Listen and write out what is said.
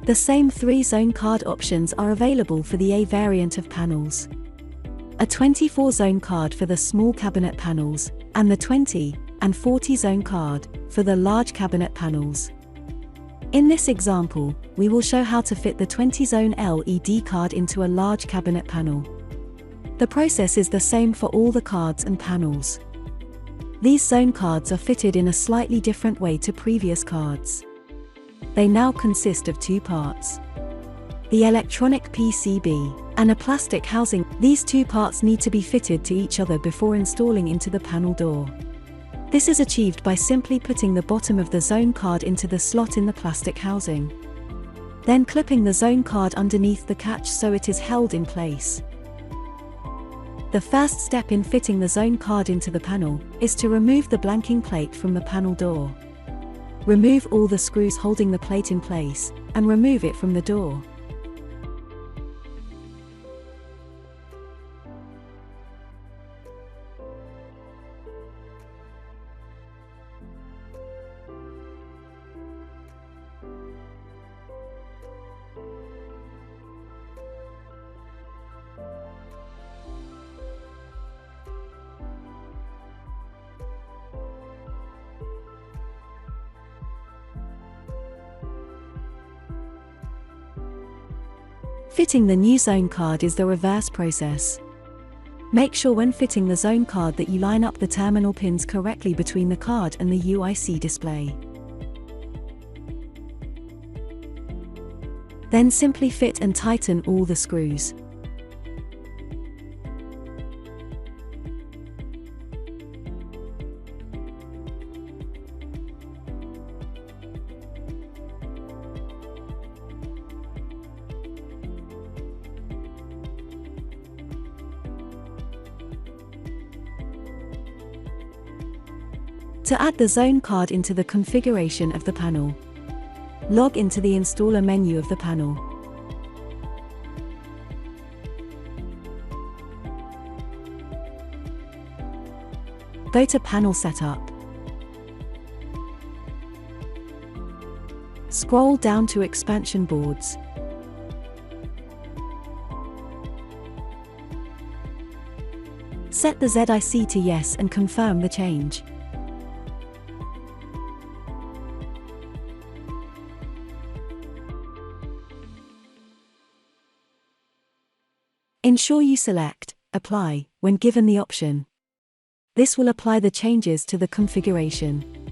The same 3 zone card options are available for the A variant of panels. A 24 zone card for the small cabinet panels, and the 20 and 40 zone card for the large cabinet panels. In this example, we will show how to fit the 20 zone LED card into a large cabinet panel. The process is the same for all the cards and panels. These zone cards are fitted in a slightly different way to previous cards. They now consist of 2 parts: the electronic PCB and a plastic housing. These 2 parts need to be fitted to each other before installing into the panel door. This is achieved by simply putting the bottom of the zone card into the slot in the plastic housing. Then clipping the zone card underneath the catch so it is held in place. The first step in fitting the zone card into the panel is to remove the blanking plate from the panel door. Remove all the screws holding the plate in place, and remove it from the door. Fitting the new zone card is the reverse process. Make sure when fitting the zone card that you line up the terminal pins correctly between the card and the UIC display. Then simply fit and tighten all the screws. To add the zone card into the configuration of the panel, log into the installer menu of the panel. Go to Panel Setup. Scroll down to Expansion Boards. Set the ZIC to Yes and confirm the change. Ensure you select Apply when given the option. This will apply the changes to the configuration.